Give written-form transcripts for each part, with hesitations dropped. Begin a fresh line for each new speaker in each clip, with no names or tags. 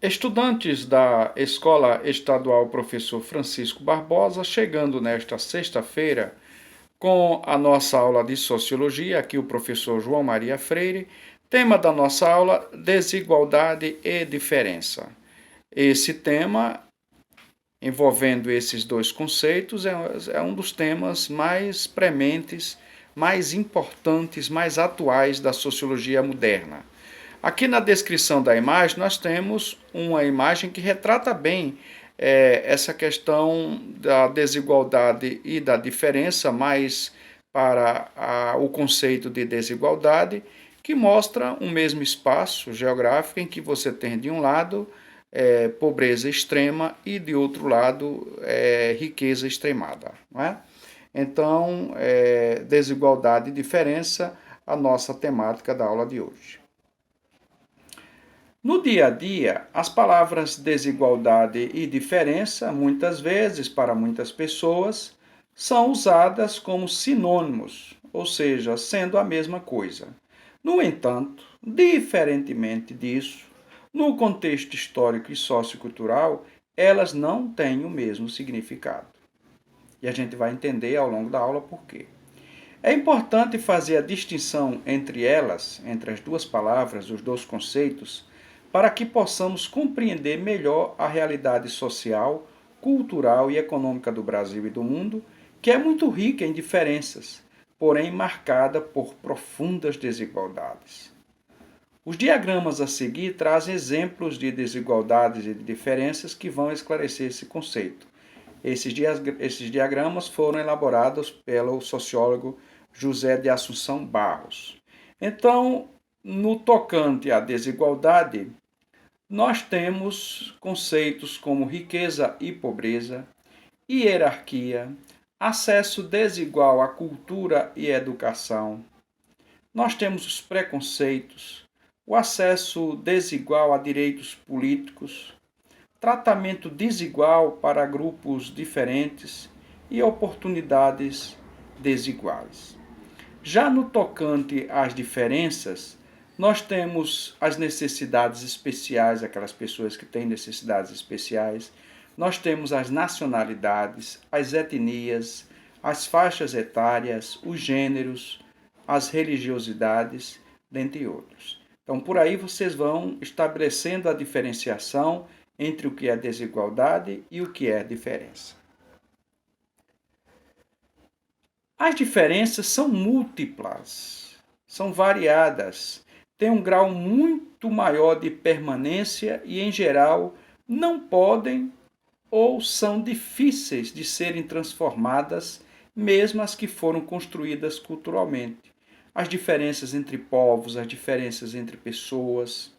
Estudantes da Escola Estadual Professor Francisco Barbosa, chegando nesta sexta-feira com a nossa aula de Sociologia, aqui o professor João Maria Freire, tema da nossa aula, desigualdade e diferença. Esse tema, envolvendo esses dois conceitos, é um dos temas mais prementes, mais importantes, mais atuais da sociologia moderna. Aqui na descrição da imagem, nós temos uma imagem que retrata bem essa questão da desigualdade e da diferença, mais para o conceito de desigualdade, que mostra um mesmo espaço geográfico em que você tem, de um lado, pobreza extrema e, de outro lado, riqueza extremada. Não é? Então, desigualdade e diferença, a nossa temática da aula de hoje. No dia a dia, as palavras desigualdade e diferença, muitas vezes, para muitas pessoas, são usadas como sinônimos, ou seja, sendo a mesma coisa. No entanto, diferentemente disso, no contexto histórico e sociocultural, elas não têm o mesmo significado. E a gente vai entender ao longo da aula por quê. É importante fazer a distinção entre elas, entre as duas palavras, os dois conceitos, para que possamos compreender melhor a realidade social, cultural e econômica do Brasil e do mundo, que é muito rica em diferenças, porém marcada por profundas desigualdades. Os diagramas a seguir trazem exemplos de desigualdades e de diferenças que vão esclarecer esse conceito. Esses diagramas foram elaborados pelo sociólogo José de Assunção Barros. Então, no tocante à desigualdade, nós temos conceitos como riqueza e pobreza, hierarquia, acesso desigual à cultura e educação. Nós temos os preconceitos, o acesso desigual a direitos políticos, tratamento desigual para grupos diferentes e oportunidades desiguais. Já no tocante às diferenças, nós temos as necessidades especiais, aquelas pessoas que têm necessidades especiais, nós temos as nacionalidades, as etnias, as faixas etárias, os gêneros, as religiosidades, dentre outros. Então, por aí vocês vão estabelecendo a diferenciação entre o que é desigualdade e o que é diferença. As diferenças são múltiplas, são variadas, têm um grau muito maior de permanência e, em geral, não podem ou são difíceis de serem transformadas, mesmo as que foram construídas culturalmente. As diferenças entre povos, as diferenças entre pessoas,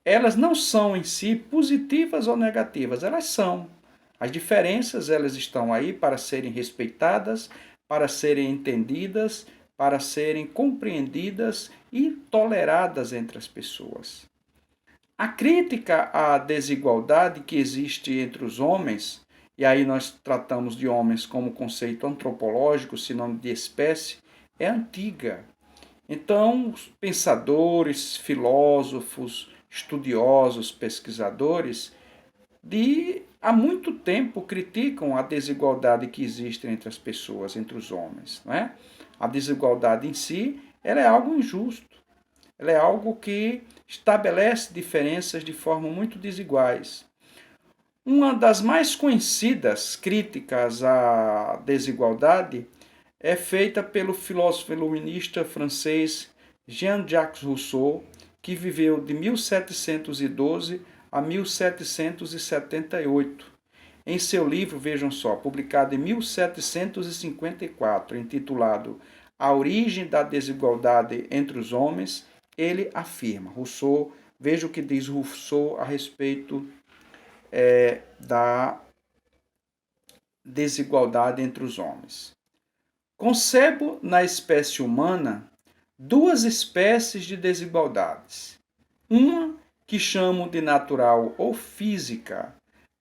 elas não são em si positivas ou negativas, elas são. As diferenças, elas estão aí para serem respeitadas, para serem entendidas, para serem compreendidas e toleradas entre as pessoas. A crítica à desigualdade que existe entre os homens, e aí nós tratamos de homens como conceito antropológico, sinônimo de espécie, é antiga. Então, pensadores, filósofos, estudiosos, pesquisadores, há muito tempo criticam a desigualdade que existe entre as pessoas, entre os homens. Não é? A desigualdade em si, ela é algo injusto. Ela é algo que estabelece diferenças de forma muito desiguais. Uma das mais conhecidas críticas à desigualdade é feita pelo filósofo iluminista francês Jean-Jacques Rousseau, que viveu de 1712 a 1778. Em seu livro, vejam só, publicado em 1754, intitulado A Origem da Desigualdade entre os Homens, ele afirma, Rousseau, veja o que diz Rousseau a respeito da desigualdade entre os homens. Concebo na espécie humana duas espécies de desigualdades. Uma que chamo de natural ou física,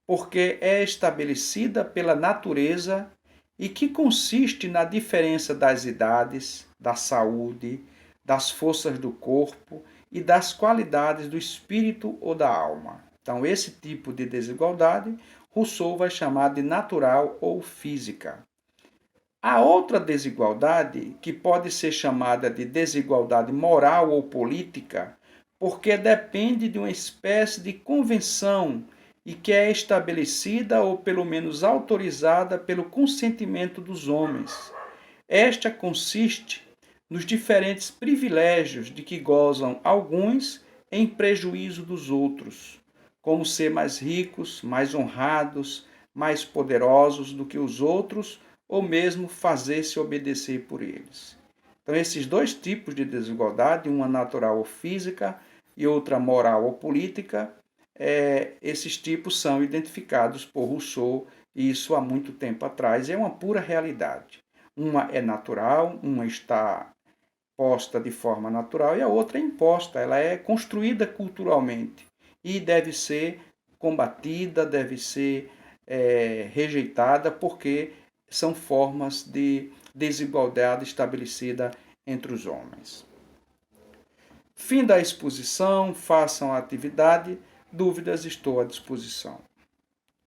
porque é estabelecida pela natureza e que consiste na diferença das idades, da saúde, das forças do corpo e das qualidades do espírito ou da alma. Então, esse tipo de desigualdade, Rousseau vai chamar de natural ou física. A outra desigualdade, que pode ser chamada de desigualdade moral ou política, porque depende de uma espécie de convenção e que é estabelecida ou pelo menos autorizada pelo consentimento dos homens. Esta consiste nos diferentes privilégios de que gozam alguns em prejuízo dos outros, como ser mais ricos, mais honrados, mais poderosos do que os outros, ou mesmo fazer-se obedecer por eles. Então, esses dois tipos de desigualdade, uma natural ou física e outra moral ou política, esses tipos são identificados por Rousseau, e isso há muito tempo atrás, e é uma pura realidade. Uma é natural, uma está posta de forma natural e a outra é imposta, ela é construída culturalmente e deve ser combatida, deve ser rejeitada, porque são formas de desigualdade estabelecida entre os homens. Fim da exposição, façam a atividade, dúvidas estou à disposição.